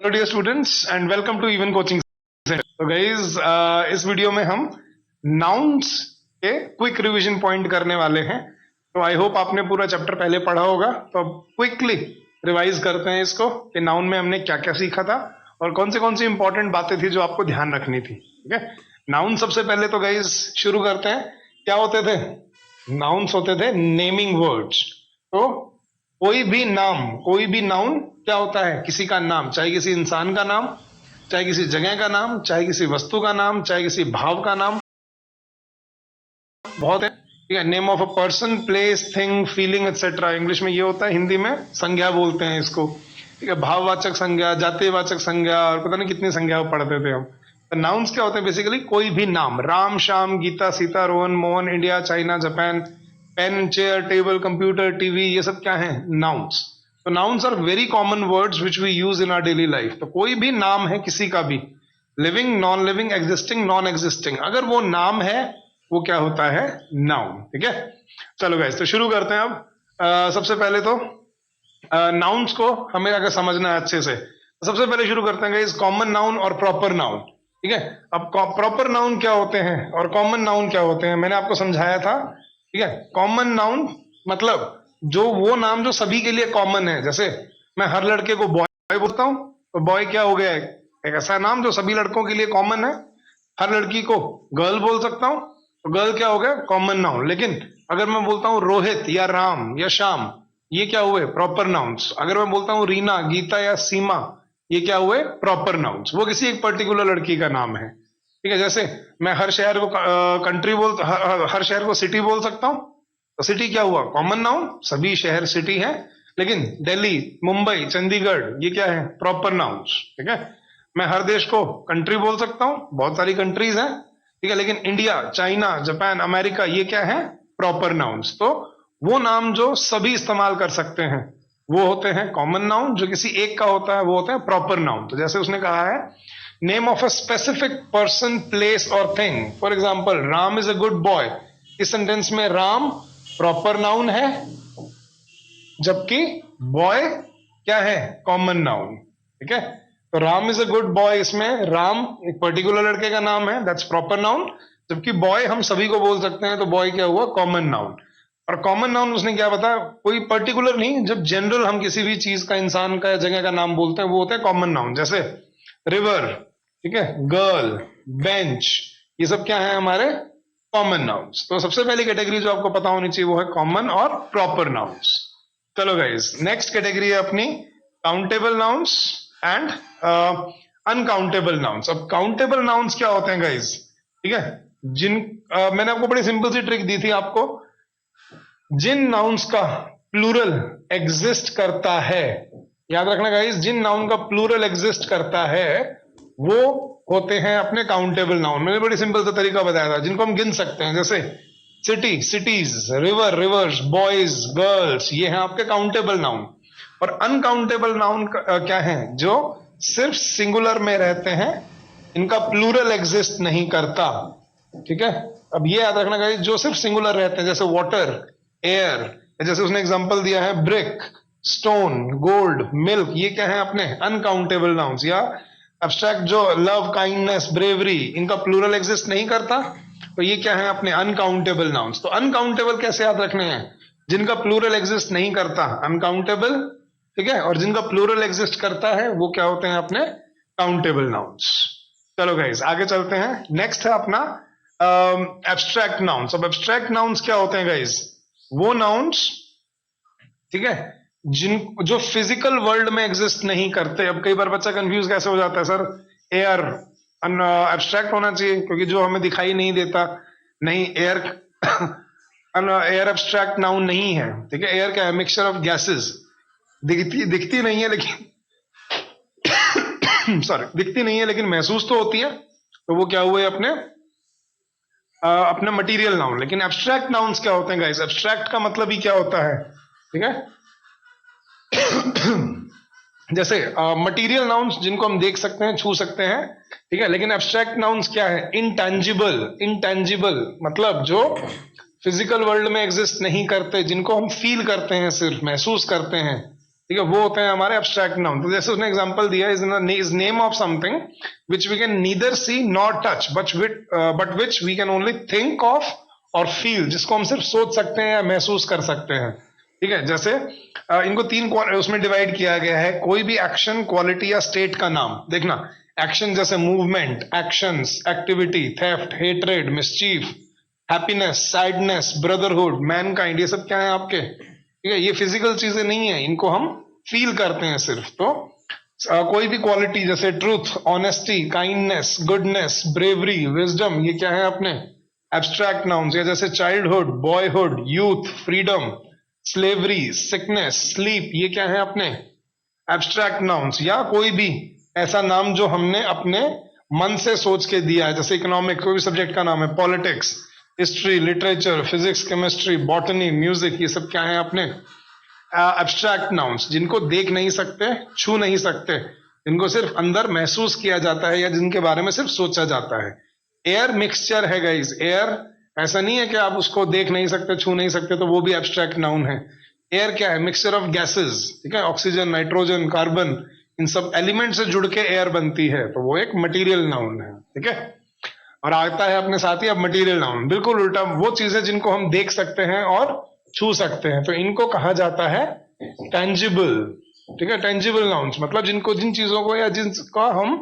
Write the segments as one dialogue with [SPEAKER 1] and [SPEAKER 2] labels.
[SPEAKER 1] Hello dear students and welcome to even coaching centre. तो guys इस video में हम नाउन्स के क्विक रिवीजन पॉइंट करने वाले हैं। तो आई होप आपने पूरा चैप्टर पहले पढ़ा होगा, तो अब क्विकली रिवाइज करते हैं इसको कि नाउन में हमने क्या क्या सीखा था और कौन सी इंपॉर्टेंट बातें थी जो आपको ध्यान रखनी थी। ठीक है, नाउन सबसे पहले तो गाइज शुरू करते हैं। क्या होते थे? नाउन्स होते थे नेमिंग वर्ड्स। तो कोई भी नाउन क्या होता है? किसी का नाम, चाहे किसी इंसान का नाम, चाहे किसी जगह का नाम, चाहे किसी वस्तु का नाम, चाहे किसी भाव का नाम, बहुत है। ठीक है, name of a person, place, thing, feeling etcetera. English में ये होता है, हिंदी में संज्ञा बोलते हैं इसको। ठीक है, भाववाचक संज्ञा, जातिवाचक संज्ञा और पता नहीं कितनी संज्ञा पढ़ते थे हम। तो नाउन्स क्या होते हैं? बेसिकली कोई भी नाम, Ram, Shyam, Geeta, Sita, Rohan, Mohan, India, China, Japan, pen, chair, table, computer, TV, ये सब क्या है? नाउन्स। तो nouns are very common words which we use in our daily life. तो कोई भी नाम है किसी का भी, living, non living, existing, non existing, अगर वो नाम है वो क्या होता है? नाउन। ठीक है, चलो गाइस तो शुरू करते हैं अब। सबसे पहले तो नाउन्स को हमें अगर समझना है अच्छे से, तो सबसे पहले शुरू करते हैं गाइस कॉमन नाउन और प्रॉपर नाउन। ठीक है, अब प्रॉपर नाउन क्या होते हैं और कॉमन नाउन क्या होते हैं मैंने आपको समझाया था। ठीक है, कॉमन नाउन मतलब जो वो नाम जो सभी के लिए कॉमन है। जैसे मैं हर लड़के को बॉय बोलता हूं, तो बॉय क्या हो गया? एक ऐसा नाम जो सभी लड़कों के लिए कॉमन है। हर लड़की को गर्ल बोल सकता हूं, तो गर्ल क्या हो गया? Common noun. लेकिन अगर मैं बोलता हूं रोहित या राम या श्याम, ये क्या हुए? Proper nouns. अगर मैं बोलता हूं रीना, गीता या सीमा, ये क्या हुए? Proper nouns. वो किसी एक पर्टिकुलर लड़की का नाम है। ठीक है, जैसे मैं हर शहर को कंट्री बोल, हर शहर को सिटी बोल सकता हूं, तो सिटी क्या हुआ? कॉमन नाउन, सभी शहर सिटी है। लेकिन दिल्ली, मुंबई, चंडीगढ़, ये क्या है? Proper nouns. ठीक है, मैं हर देश को कंट्री बोल सकता हूं, बहुत सारी कंट्रीज हैं। ठीक है, लेकिन इंडिया, चाइना, जापान, अमेरिका, ये क्या है? Proper nouns. तो वो नाम जो सभी इस्तेमाल कर सकते हैं वो होते हैं कॉमन नाउन। जो किसी एक का होता है वो होता है प्रॉपर नाउन। तो जैसे उसने कहा है name of a specific person, place और thing. For example, Ram is a good boy. इस सेंटेंस में राम प्रॉपर नाउन है, जबकि बॉय क्या है? Common noun. ठीक है, तो Ram is a good boy, इसमें राम एक पर्टिकुलर लड़के का नाम है, दैट्स प्रॉपर नाउन। जबकि बॉय हम सभी को बोल सकते हैं, तो बॉय क्या हुआ? Common noun. और कॉमन नाउन उसने क्या बताया? कोई पर्टिकुलर नहीं, जब जनरल हम किसी भी चीज का, इंसान का, जगह का नाम बोलते हैं वो होता है कॉमन नाउन। जैसे रिवर, ठीक है, गर्ल, बेंच, ये सब क्या है? हमारे कॉमन नाउन्स। तो सबसे पहली कैटेगरी जो आपको पता होनी चाहिए वो है कॉमन और प्रॉपर नाउन्स। चलो गाइस, नेक्स्ट कैटेगरी है अपनी countable nouns and uncountable nouns. अब काउंटेबल नाउन्स क्या होते हैं गाइस? ठीक है, मैंने आपको बड़ी सिंपल सी ट्रिक दी थी आपको। जिन नाउन्स का प्लूरल एग्जिस्ट करता है, याद रखना गाइस, जिन नाउन का प्लूरल एग्जिस्ट करता है वो होते हैं अपने काउंटेबल नाउन। मैंने बड़ी सिंपल सा तरीका बताया था, जिनको हम गिन सकते हैं। जैसे city, cities, river, reverse, boys, girls, ये हैं आपके काउंटेबल नाउन। और अनकाउंटेबल नाउन क्या है? जो सिर्फ सिंगुलर में रहते हैं, इनका प्लूरल एग्जिस्ट नहीं करता। ठीक है, अब ये याद रखना गाइस, जो सिर्फ सिंगुलर रहते हैं, जैसे वाटर, एयर, जैसे उसने एग्जांपल दिया है ब्रिक, स्टोन, गोल्ड, मिल्क, ये क्या है? अपने अनकाउंटेबल नाउन्स। या एब्स्ट्रैक्ट जो लव, काइंडनेस, ब्रेवरी, इनका प्लूरल एग्जिस्ट नहीं करता, तो ये क्या है? अपने अनकाउंटेबल नाउन्स। तो अनकाउंटेबल कैसे याद रखने हैं? जिनका प्लूरल एग्जिस्ट नहीं करता, अनकाउंटेबल। ठीक है, और जिनका प्लूरल एग्जिस्ट करता है वो क्या होते हैं? अपने काउंटेबल नाउन्स। चलो गाइस आगे चलते हैं। नेक्स्ट है अपना एब्स्ट्रैक्ट नाउन्स। अब एब्स्ट्रैक्ट नाउन्स क्या होते हैं गाइस? वो नाउन्स, ठीक है, जिन जो फिजिकल वर्ल्ड में एग्जिस्ट नहीं करते। अब कई बार बच्चा कंफ्यूज कैसे हो जाता है, सर एयर एब्स्ट्रैक्ट होना चाहिए क्योंकि जो हमें दिखाई नहीं देता। नहीं, एयर एयर एब्स्ट्रैक्ट नाउन नहीं है। ठीक है, एयर क्या है? Mixture of gases. दिखती नहीं है लेकिन सॉरी, दिखती नहीं है लेकिन महसूस तो होती है, तो वो क्या हुए? अपने मटेरियल नाउन। लेकिन एब्स्ट्रैक्ट नाउन्स क्या होते हैं गाइस? एब्स्ट्रैक्ट का मतलब ही क्या होता है? ठीक है, जैसे मटेरियल नाउन्स जिनको हम देख सकते हैं, छू सकते हैं। ठीक है, लेकिन एब्स्ट्रैक्ट नाउन्स क्या है? इंटेंजिबल। इंटेंजिबल मतलब जो फिजिकल वर्ल्ड में एग्जिस्ट नहीं करते, जिनको हम फील करते हैं, सिर्फ महसूस करते हैं। ठीक है, वो होते हैं हमारे एब्स्ट्रैक्ट नाउन। तो जैसे उसने एग्जांपल दिया, is name of something which we can neither see nor touch but which we can only think of और फील, जिसको हम सिर्फ सोच सकते हैं या महसूस कर सकते हैं। ठीक है, जैसे इनको तीन उसमें डिवाइड किया गया है, कोई भी एक्शन, क्वालिटी या स्टेट का नाम। देखना, एक्शन जैसे movement, actions, activity, theft, hatred, mischief, happiness, sadness, brotherhood, Mankind, ये सब क्या है आपके? ठीक है, ये फिजिकल चीजें नहीं है, इनको हम फील करते हैं सिर्फ। तो कोई भी क्वालिटी जैसे truth, honesty, kindness, goodness, bravery, wisdom, ये क्या है अपने? Abstract nouns. या जैसे childhood, boyhood, youth, freedom, slavery, sickness, sleep, ये क्या है अपने? Abstract nouns. या कोई भी ऐसा नाम जो हमने अपने मन से सोच के दिया है, जैसे इकोनॉमिक, कोई भी सब्जेक्ट का नाम है, politics, history, literature, physics, chemistry, botany, music, ये सब क्या है अपने? एब्स्ट्रैक्ट नाउन्स, जिनको देख नहीं सकते, छू नहीं सकते, जिनको सिर्फ अंदर महसूस किया जाता है या जिनके बारे में सिर्फ सोचा जाता है। एयर मिक्सचर है गाइस, एयर ऐसा नहीं है कि आप उसको देख नहीं सकते, छू नहीं सकते, तो वो भी एब्स्ट्रैक्ट नाउन है। एयर क्या है? मिक्सचर ऑफ गैसेस, ठीक है, ऑक्सीजन, नाइट्रोजन, कार्बन, इन सब एलिमेंट से जुड़ के एयर बनती है, तो वो एक मटीरियल नाउन है। ठीक है, और आता है अपने साथ ही अब मटीरियल नाउन, बिल्कुल उल्टा, वो चीजें जिनको हम देख सकते हैं और छू सकते हैं, तो इनको कहा जाता है टेंजिबल। ठीक है, टेंजिबल नाउन्स मतलब जिनको, जिन चीजों को या जिनका हम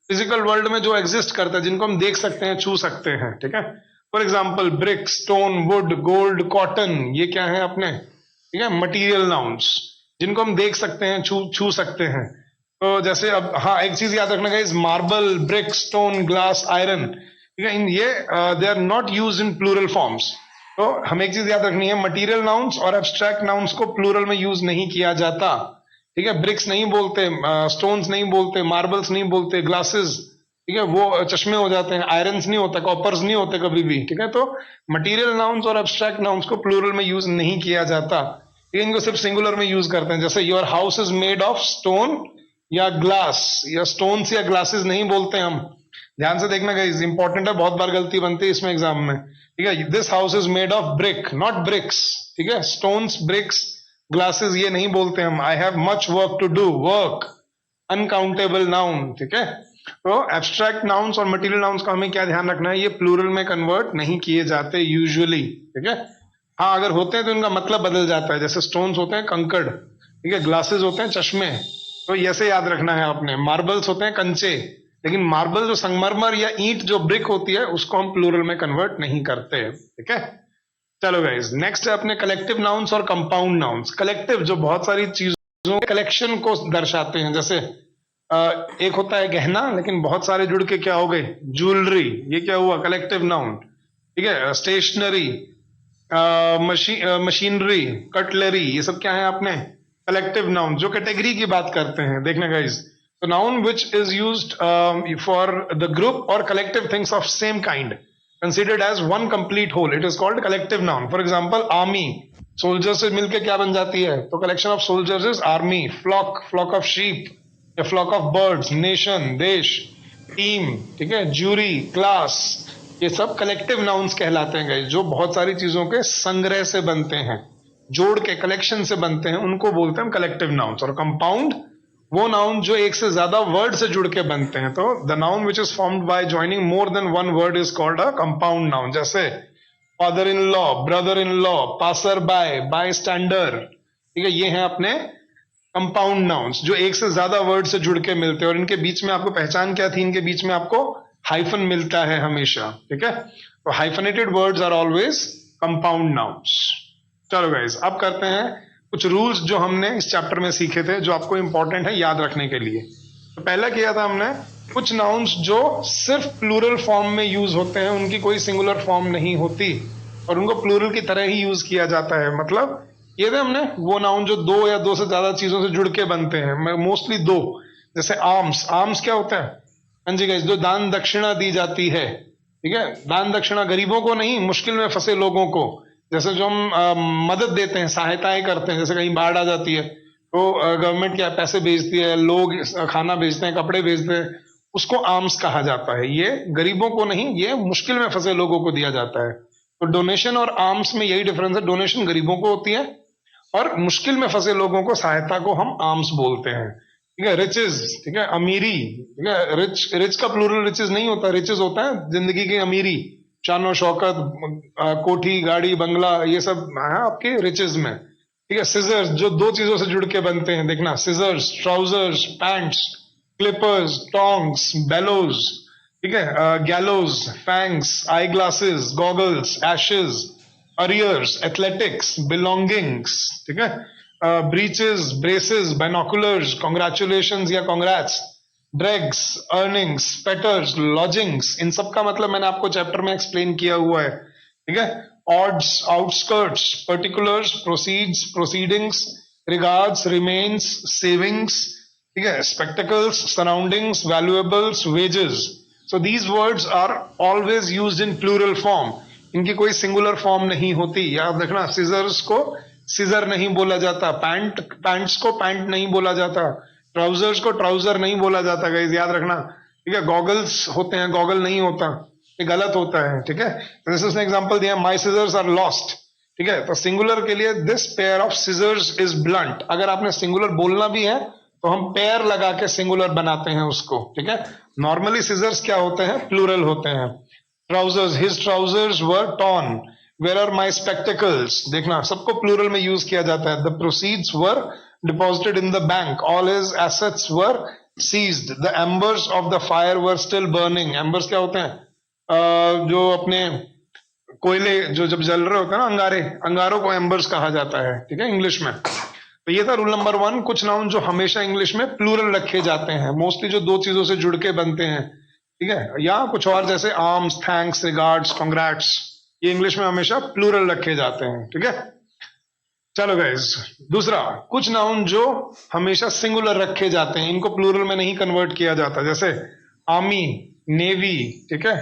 [SPEAKER 1] फिजिकल वर्ल्ड में जो एग्जिस्ट करता है, जिनको हम देख सकते हैं, छू सकते हैं। ठीक है, for example brick, stone, would, gold, cotton, ये क्या है अपने? ठीक है, मटीरियल नाउन्स, जिनको हम देख सकते हैं, छू छू सकते हैं। तो जैसे अब, हाँ, एक चीज याद रखना guys, marble, brick, stone, glass, iron, ठीक है, इन ये they are not used in plural forms. तो हमें एक चीज याद रखनी है, मटीरियल नाउन्स और एब्स्ट्रैक्ट नाउन्स को प्लूरल में यूज नहीं किया जाता। ठीक है, ब्रिक्स नहीं बोलते, स्टोन्स नहीं बोलते, मार्बल्स नहीं बोलते, ग्लासेस, ठीक है, वो चश्मे हो जाते हैं, आयरन्स नहीं होता, कॉपर्स नहीं होते कभी भी। ठीक है, तो मटीरियल नाउन्स और एब्स्ट्रैक्ट नाउन्स को प्लूरल में यूज नहीं किया जाता, इनको सिर्फ सिंगुलर में यूज करते हैं। जैसे your house is made of stone या ग्लास, या स्टोन्स या ग्लासेस नहीं बोलते हम। ध्यान से देखना गाइस, इंपॉर्टेंट है, बहुत बार गलती बनती है इसमें एग्जाम में। ठीक है, this house is made of brick, not bricks. ठीक है, स्टोन्स, ब्रिक्स, ग्लासेस ये नहीं बोलते हम। I have much work to do, work, uncountable noun. ठीक है, तो एब्स्ट्रैक्ट नाउन्स और मटीरियल नाउन्स का हमें क्या ध्यान रखना है, ये प्लूरल में कन्वर्ट नहीं किए जाते यूजुअली। ठीक है, हाँ, अगर होते हैं तो इनका मतलब बदल जाता है, जैसे स्टोन्स होते हैं कंकड़, ठीक है, ग्लासेस होते हैं चश्मे, तो ऐसे याद रखना है आपने। मार्बल्स होते हैं कंचे, लेकिन मार्बल जो संगमरमर या ईंट जो ब्रिक होती है, उसको हम प्लूरल में कन्वर्ट नहीं करते। ठीक है, चलो गाइस, नेक्स्ट है अपने कलेक्टिव नाउन्स और कंपाउंड नाउन्स। कलेक्टिव जो बहुत सारी चीजों के कलेक्शन को दर्शाते हैं, जैसे एक होता है गहना, लेकिन बहुत सारे जुड़ के क्या हो गए? ज्वेलरी, ये क्या हुआ? Collective noun. ठीक है, स्टेशनरी, मशीनरी, कटलरी, ये सब क्या है आपने? कलेक्टिव नाउन, जो कैटेगरी की बात करते हैं। देखना गाइस, तो noun which is used for the group और collective things of same kind considered as one complete whole, it is called collective noun. For example, army, soldier से मिलकर क्या बन जाती है? तो collection of soldiers is army. Flock, flock of sheep, a flock of birds, nation, देश, team, ठीक है, ज्यूरी, क्लास, ये सब कलेक्टिव नाउन्स कहलाते हैं गाइस, जो बहुत सारी चीजों के संग्रह से बनते हैं, जोड़ के, कलेक्शन से बनते हैं, उनको बोलते हैं कलेक्टिव नाउन्स। और कंपाउंड वो नाउन जो एक से ज्यादा वर्ड से जुड़ के बनते हैं। तो the noun which is formed by joining more than one word is called a compound noun. जैसे father in law, brother in law, passer by, bystander, ठीक है, ये हैं अपने कंपाउंड नाउन्स, जो एक से ज्यादा वर्ड से जुड़ के मिलते हैं। और इनके बीच में आपको पहचान क्या थी? इनके बीच में आपको हाइफन मिलता है हमेशा। ठीक है, तो hyphenated words are always compound nouns. चलो गाइस, अब करते हैं कुछ रूल्स जो हमने इस चैप्टर में सीखे थे, जो आपको इंपॉर्टेंट है याद रखने के लिए। तो पहला किया था हमने, कुछ नाउन्स जो सिर्फ प्लूरल फॉर्म में यूज होते हैं, उनकी कोई सिंगुलर फॉर्म नहीं होती और उनको प्लूरल की तरह ही यूज किया जाता है। मतलब ये थे हमने वो नाउन जो दो या दो से ज्यादा चीजों से जुड़ के बनते हैं, मोस्टली दो। जैसे आर्म्स, आर्म्स क्या होता है? हाँ जी गाइस, जो दान दक्षिणा दी जाती है। ठीक है, दान दक्षिणा गरीबों को नहीं, मुश्किल में फंसे लोगों को। जैसे जो हम मदद देते हैं, सहायताएं करते हैं, जैसे कहीं बाढ़ आ जाती है तो गवर्नमेंट क्या पैसे भेजती है, लोग खाना भेजते हैं, कपड़े भेजते हैं, उसको आर्म्स कहा जाता है। ये गरीबों को नहीं, ये मुश्किल में फंसे लोगों को दिया जाता है। तो डोनेशन और आर्म्स में यही डिफरेंस है, डोनेशन गरीबों को होती है और मुश्किल में फंसे लोगों को, सहायता को हम आर्म्स बोलते हैं। ठीक है, रिचेज, ठीक है, अमीरी, ठीक है, रिच, रिच का प्लूरल रिचेज नहीं होता, रिचेज होता है जिंदगी की अमीरी, शानो शौकत, कोठी गाड़ी बंगला, ये सब है आपके रिचेज में। ठीक है, सिजर्स जो दो चीजों से जुड़ के बनते हैं, देखना, scissors, trousers, pants, Clippers, tongs, bellows, ठीक है, गैलोज, fangs, eye glasses, goggles, Ashes, arrears, athletics, belongings, ठीक है, ब्रीचेस, ब्रेसेस, बाइनोकुलर्स, कॉन्ग्रेचुलेशंस या कॉन्ग्रेट्स, ड्रैग्स, अर्निंग्स, पेटर्स, लॉजिंग्स, इन सब का मतलब मैंने आपको चैप्टर में एक्सप्लेन किया हुआ है। ठीक है, odds, outskirts, particulars, proceeds, proceedings, regards, remains, savings, ठीक है, spectacles, surroundings, valuables, wages. So these words are always used in plural form, इनकी कोई सिंगुलर फॉर्म नहीं होती। याद रखना, सीजर्स को सीजर नहीं बोला जाता, पैंट्स को पैंट नहीं बोला जाता, ट्राउजर्स को ट्राउजर नहीं बोला जाता, गाइस याद रखना। ठीक है, गॉगल्स होते हैं, गॉगल नहीं होता, ये गलत होता है। ठीक है, जैसे उसने एग्जांपल दिया, माय सीजर्स आर लॉस्ट। ठीक है, तो सिंगुलर के लिए this pair of scissors is blunt. अगर आपने सिंगुलर बोलना भी है तो हम पेयर लगा के सिंगुलर बनाते हैं उसको। ठीक है, नॉर्मली सीजर्स क्या होते हैं, प्लूरल होते हैं। Trousers, his trousers were torn, where are my spectacles, देखना सबको प्लूरल में यूज किया जाता है। The proceeds were deposited in the bank, all his assets were seized, the embers of the fire were still burning. Embers क्या होते हैं, जो अपने कोयले जो जब जल रहे होते हैं ना, अंगारे, अंगारों को एम्बर्स कहा जाता है। ठीक है, इंग्लिश में। तो ये था रूल नंबर 1, कुछ नाउन जो हमेशा इंग्लिश में प्लूरल रखे जाते हैं, मोस्टली जो दो चीजों से जुड़ के बनते हैं। ठीक है, या कुछ और जैसे आर्म्स, थैंक्स, रिगार्ड्स, कांग्रेट्स, ये इंग्लिश में हमेशा प्लूरल रखे जाते हैं। ठीक है, चलो गाइस, दूसरा, कुछ नाउन जो हमेशा सिंगुलर रखे जाते हैं, इनको प्लूरल में नहीं कन्वर्ट किया जाता, जैसे आर्मी, नेवी, ठीक है,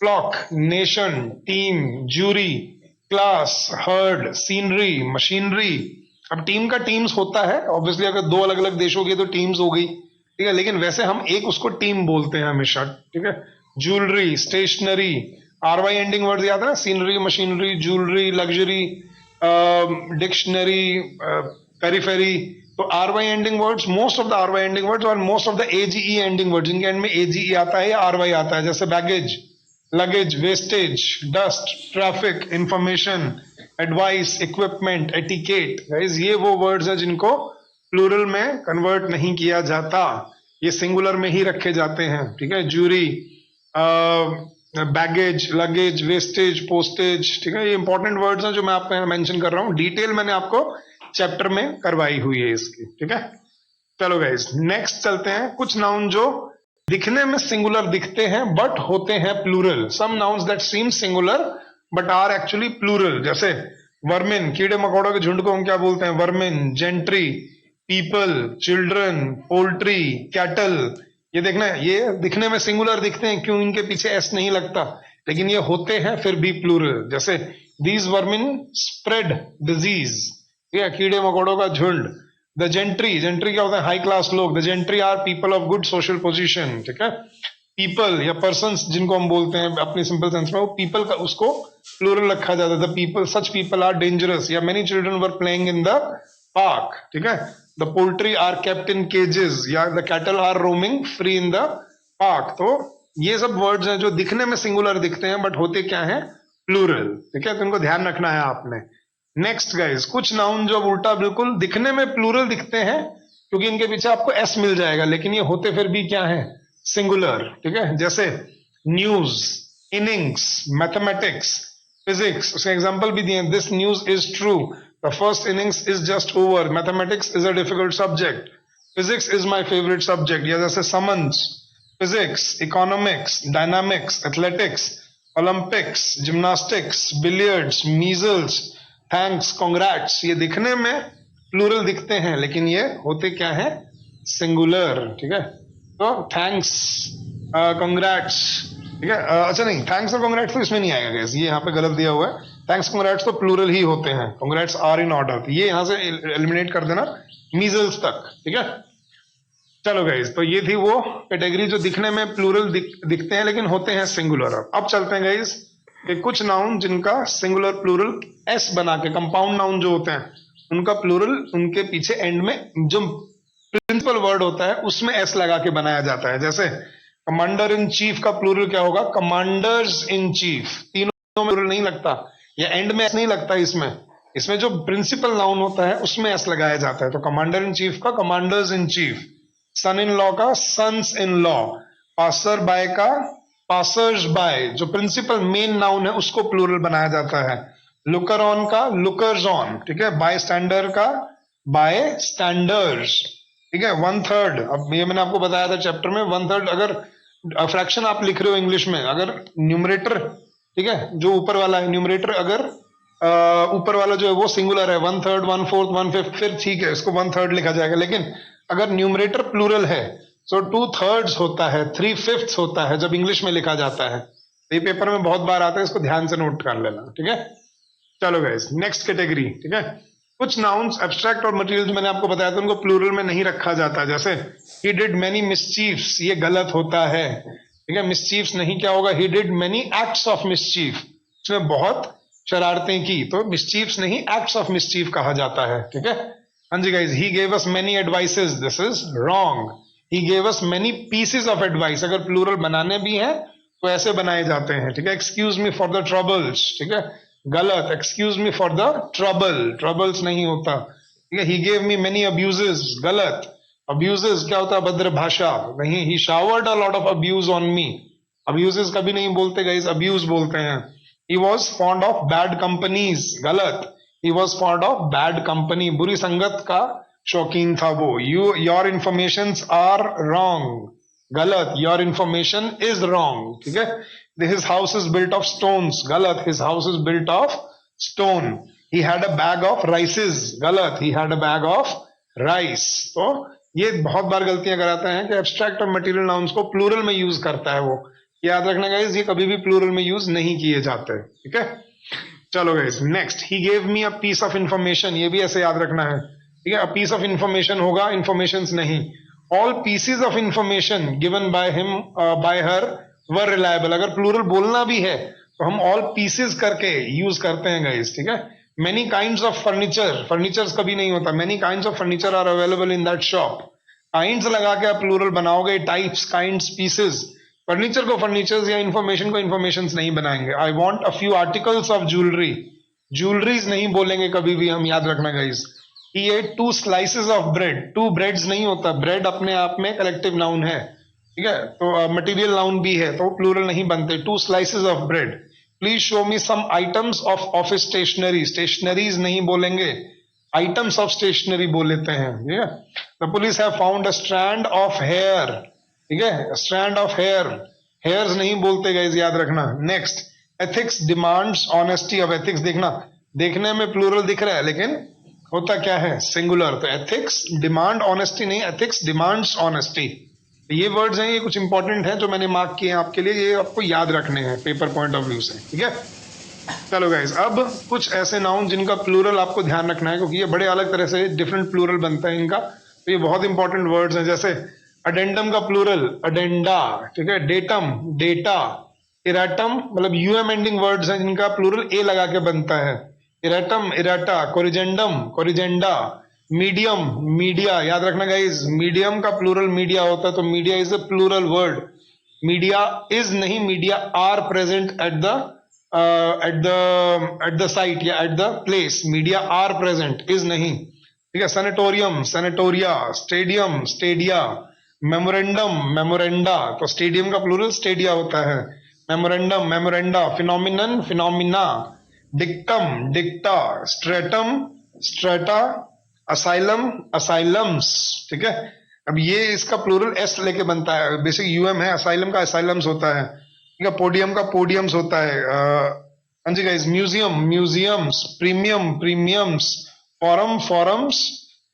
[SPEAKER 1] flock, nation, team, jury, class, herd, scenery, machinery. अब टीम का टीम्स होता है, ऑब्वियसली अगर दो अलग अलग देशों की तो टीम्स हो गई। ठीक है, लेकिन वैसे हम एक उसको टीम बोलते हैं हमेशा। ठीक है, jewellery, stationery, R Y ending word याद है ना, scenery, machinery, jewellery, luxury, dictionary, periphery. तो R Y ending words, most of the R Y ending words और most of the A G E ending words, जिनके एंड में एजीई आता है या आरवाई आता है, जैसे baggage, luggage, wastage, dust, traffic, information, advice, equipment, etiquette. Guys ये वो वर्ड्स हैं जिनको प्लूरल में कन्वर्ट नहीं किया जाता, ये सिंगुलर में ही रखे जाते हैं। ठीक है, jury, baggage, luggage, wastage, postage. ठीक है, ये इंपॉर्टेंट वर्ड्स हैं जो मैं आपको यहाँ मेंशन कर रहा हूँ, डिटेल मैंने आपको चैप्टर में करवाई हुई है इसकी। ठीक है, चलो गाइस नेक्स्ट चलते हैं। कुछ नाउन जो दिखने में सिंगुलर दिखते हैं बट होते हैं plural, some nouns that seem singular but are actually plural, जैसे वर्मिन, कीड़े मकोड़ों के झुंड को हम क्या बोलते हैं, vermin, gentry, people, children, poultry, cattle. ये देखना, ये दिखने में सिंगुलर दिखते हैं, क्यों, इनके पीछे एस नहीं लगता, लेकिन ये होते हैं फिर भी प्लूरल, जैसे दीज वर्मिन स्प्रेड डिजीज, कीड़े मकोड़ों का झुंड। द जेंट्री, जेंट्री क्या होता है, हाई क्लास लोग, the gentry are people of good social position. ठीक है, पीपल या पर्सन्स जिनको हम बोलते हैं अपनी सिंपल सेंस में, वो पीपल का उसको प्लूरल रखा जाता है। The people, such people are dangerous, या many children were playing in the park. ठीक है, the poultry are kept in cages, या the cattle are roaming free in the park. तो ये सब वर्ड्स हैं जो दिखने में सिंगुलर दिखते हैं बट होते क्या है, प्लूरल। ठीक है, तो इनको ध्यान रखना है आपने। नेक्स्ट गाइस, कुछ नाउन जो उल्टा बिल्कुल दिखने में प्लूरल दिखते हैं क्योंकि इनके पीछे आपको एस मिल जाएगा, लेकिन ये होते फिर भी क्या है, सिंगुलर। ठीक है, जैसे न्यूज, इनिंग्स, मैथमेटिक्स, फिजिक्स, उसके एग्जांपल भी दिए, this news is true, the first innings is just over, mathematics is a difficult subject, physics is my favourite subject. या जैसे summons, physics, economics, dynamics, athletics, Olympics, gymnastics, billiards, measles, thanks, congrats. ये दिखने में plural दिखते हैं लेकिन ये होते क्या है, सिंगुलर। ठीक है, तो थैंक्स, कांग्रेट्स। ठीक है, अच्छा नहीं, थैंक्स और कांग्रेट्स तो इसमें नहीं आएगा गाइस, ये यहाँ पे गलत दिया हुआ है। थैंक्स कांग्रेट्स तो प्लूरल ही होते हैं, कांग्रेट्स आर इन ऑर्डर, ये यहाँ से एलिमिनेट कर देना, मीजल्स तक। ठीक है, चलो गाइस, तो ये थी वो कैटेगरी जो दिखने में प्लूरल दिखते हैं लेकिन होते हैं सिंगुलर। अब चलते हैं गाइस कि कुछ नाउन जिनका सिंगुलर प्लूरल एस बना के, कंपाउंड नाउन जो होते हैं उनका प्लूरल उनके पीछे एंड में जो प्रिंसिपल वर्ड होता है उसमें एस लगा के बनाया जाता है। जैसे कमांडर इन चीफ का प्लूरल क्या होगा? Commanders in chief. तीनों में प्लूरल नहीं लगता, या एंड में एस नहीं लगता इसमें। इसमें जो प्रिंसिपल नाउन होता है उसमें एस लगाया जाता है। तो कमांडर इन चीफ का commanders in chief, son in law का sons in law, passer by का पासर्स बाय, जो प्रिंसिपल मेन नाउन है उसको प्लूरल बनाया जाता है। लुकर ऑन का लुकर्स ऑन, ठीक है। बाय स्टैंडर का बाय स्टैंडर्स, ठीक है। वन थर्ड, अब ये मैंने आपको बताया था चैप्टर में, वन थर्ड अगर फ्रैक्शन आप लिख रहे हो इंग्लिश में, अगर न्यूमरेटर, ठीक है, जो ऊपर वाला है न्यूमरेटर, अगर ऊपर वाला जो है वो सिंगुलर है, one third, one fourth, one fifth, फिर ठीक है, इसको वन थर्ड लिखा जाएगा। लेकिन अगर न्यूमरेटर प्लूरल है तो टू थर्ड्स होता है, थ्री फिफ्थ होता है जब इंग्लिश में लिखा जाता है। ये पेपर में बहुत बार आता है, इसको ध्यान से नोट कर लेना, ठीक है। चलो गाइस, नेक्स्ट कैटेगरी, ठीक है। कुछ नाउन्स एब्स्ट्रैक्ट और मटेरियल जो मैंने आपको बताया था उनको प्लूरल में नहीं रखा जाता। जैसे ही डिड मेनी मिसचीफ्स, ये गलत होता है, ठीक है। मिसचीफ्स नहीं, क्या होगा? He did many acts of mischief, उसने बहुत शरारतें की, तो मिसचीफ्स नहीं एक्ट्स ऑफ मिसचीफ कहा जाता है, ठीक है। हाँ जी guys, he gave us many advices, this is wrong. He gave us many pieces of advice, अगर प्लूरल बनाने भी हैं तो ऐसे बनाए जाते हैं, ठीक है। Excuse me for the troubles, ठीक है, गलत। Excuse me for the trouble, troubles नहीं होता, ठीक है। He gave me many abuses, गलत। अब्यूजेस क्या होता है? अभद्र भाषा, नहीं। He showered a lot of abuse on me, abuses कभी नहीं बोलते गाइस, अब्यूज बोलते हैं। He was fond of bad companies, गलत। He was fond of bad company, बुरी संगत का शौकीन था वो। योर इंफॉर्मेशन आर रॉन्ग, गलत। योर इंफॉर्मेशन इज रॉन्ग, ठीक है। His house is built of stones, गलत। His house is built of stone. He had a bag of rices, गलत। He had a bag of rice. तो ये बहुत बार गलतियां कराते हैं कि एब्स्ट्रैक्ट और मटेरियल नाउन्स को प्लूरल में यूज करता है वो। याद रखना गाइस, ये कभी भी प्लूरल में यूज नहीं किए जाते, ठीक है। चलो guys, next, he gave me a piece of information, ये भी ऐसे याद रखना है, ठीक है। अ पीस ऑफ इंफॉर्मेशन होगा, इंफॉर्मेशन नहीं। All pieces of information given by him by her were reliable, अगर प्लूरल बोलना भी है तो हम ऑल पीसेस करके यूज करते हैं गाइस, ठीक है। Many kinds of furniture, furnitures कभी नहीं होता, many kinds of furniture are available in that shop. Kinds लगा के आप प्लूरल बनाओगे, टाइप्स, काइंड्स, पीसेस। फर्नीचर को फर्नीचर्स या इंफॉर्मेशन को इंफॉर्मेशन नहीं बनाएंगे। I want a few articles of jewellery, jewelleries नहीं बोलेंगे कभी भी हम, याद रखना guys. He ate two slices of bread, two breads नहीं होता, ब्रेड अपने आप में कलेक्टिव नाउन है, ठीक है। तो मटेरियल नाउन भी है तो प्लूरल नहीं बनते। Two slices of bread. Please show me some items of office stationery, stationeries नहीं बोलेंगे, आइटम्स ऑफ स्टेशनरी बोल लेते हैं, ठीक है। The police have found a strand of hair, ठीक है, स्ट्रैंड ऑफ हेयर, हेयर्स नहीं बोलते गाइस, याद रखना। Next, ethics demands honesty. अब एथिक्स देखना, देखने में प्लूरल दिख रहा है लेकिन होता क्या है? सिंगुलर। तो एथिक्स डिमांड ऑनेस्टी नहीं, एथिक्स डिमांड्स ऑनेस्टी। ये वर्ड्स हैं, ये कुछ इंपॉर्टेंट हैं जो मैंने मार्क किए हैं आपके लिए, ये आपको याद रखने हैं पेपर पॉइंट ऑफ व्यू से, ठीक है। चलो गाइस, अब कुछ ऐसे नाउन जिनका प्लूरल आपको ध्यान रखना है क्योंकि ये बड़े अलग तरह से डिफरेंट प्लूरल बनता है इनका, तो ये बहुत इंपॉर्टेंट वर्ड्स हैं। जैसे अडेंडम का प्लूरल अडेंडा, ठीक है। Datum, data. इराटम, मतलब यूएम एंडिंग वर्ड्स हैं जिनका प्लूरल ए लगा के बनता है। Erratum, errata. Corrigendum, corrigenda. Medium, media, याद रखना गाइस, मीडियम का प्लूरल मीडिया होता है, तो media is a plural word. Media is नहीं, media are present at the site या at the place, media are present, is नहीं, ठीक है। Sanatorium, sanatoria. Stadium, stadia. Memorandum, memoranda, तो स्टेडियम का प्लूरल स्टेडिया होता है। Memorandum, memoranda. Phenomenon, phenomena. Dictum, dicta. Stratum, strata. Asylum, asylums, ठीक है। अब ये इसका प्लूरल एस लेके बनता है, बेसिक यूएम है, असाइलम का असाइलम्स होता है, ठीक है। पोडियम का पोडियम्स होता है। हाँ जी guys, museum, museums. Premium, premiums. Forum, forums,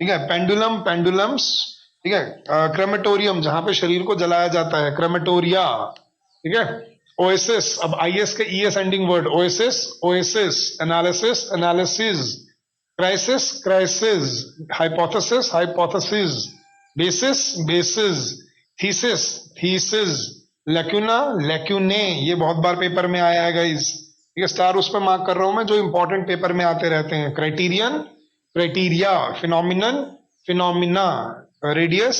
[SPEAKER 1] ठीक है। पेंडुलम, पेंडुलम्स, ठीक है। क्रेमेटोरियम, जहां पे शरीर को जलाया जाता है, क्रेमेटोरिया, ठीक है। ओएसिस, अब आईएस के E S ending word, oasis, oases. Analysis, analyses. Crisis, crises. Hypothesis, hypotheses. Basis, bases. Thesis, theses. Lacuna, lacunae, ये बहुत बार पेपर में आया है गाइस, ये स्टार उस पर मार्क कर रहा हूं मैं जो इंपॉर्टेंट पेपर में आते रहते हैं। Criterion, criteria, phenomenon, phenomena, radius,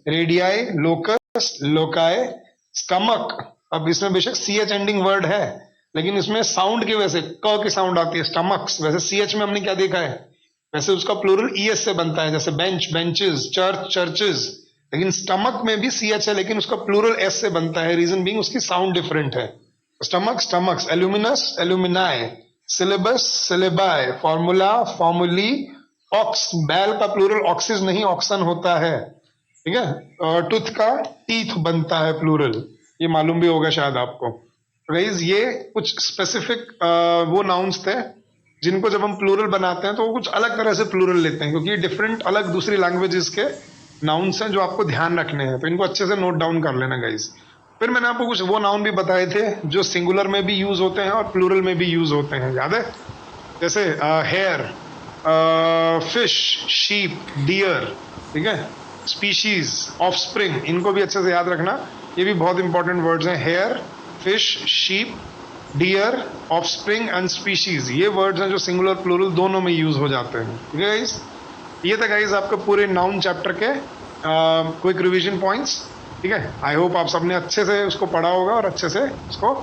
[SPEAKER 1] radii, locus, loci, stomach. अब इसमें बेशक सी एच एंडिंग वर्ड है, लेकिन इसमें साउंड की वजह से क की साउंड आती है, स्टमक्स। वैसे सी एच में हमने क्या देखा है, वैसे उसका प्लूरल ई एस से बनता है, जैसे बेंच, बेंचेस, चर्च, चर्चेस। लेकिन स्टमक में भी सी एच है, लेकिन उसका प्लूरल एस से बनता है, रीजन बीइंग उसकी साउंड डिफरेंट है। Stomach, stomachs, alumnus, alumni, syllabus, syllabi, formula, formulae, ox, बैल का प्लूरल ऑक्सिस नहीं ऑक्सन होता है, ठीक है। टूथ का टीथ बनता है प्लूरल, ये मालूम भी होगा शायद आपको। गाइस ये कुछ स्पेसिफिक वो नाउन्स थे जिनको जब हम प्लूरल बनाते हैं तो वो कुछ अलग तरह से प्लूरल लेते हैं, क्योंकि डिफरेंट अलग दूसरी लैंग्वेजेस के नाउन्स हैं जो आपको ध्यान रखने हैं, तो इनको अच्छे से नोट डाउन कर लेना गाइस। फिर मैंने आपको कुछ वो नाउन भी बताए थे जो सिंगुलर में भी यूज होते हैं और प्लूरल में भी यूज होते हैं, याद है? जैसे हेयर, फिश, शीप, डियर, ठीक है, स्पीशीज, ऑफस्प्रिंग, इनको भी अच्छे से याद रखना, ये भी बहुत इंपॉर्टेंट वर्ड्स हैं। Hair, fish, sheep, deer, offspring and species, ये वर्ड्स हैं जो सिंगुलर प्लूरल दोनों में यूज हो जाते हैं, ठीक है गाइस। ये था गाइस आपके पूरे नाउन चैप्टर के क्विक रिवीजन पॉइंट्स, ठीक है। आई होप आप सबने अच्छे से उसको पढ़ा होगा और अच्छे से उसको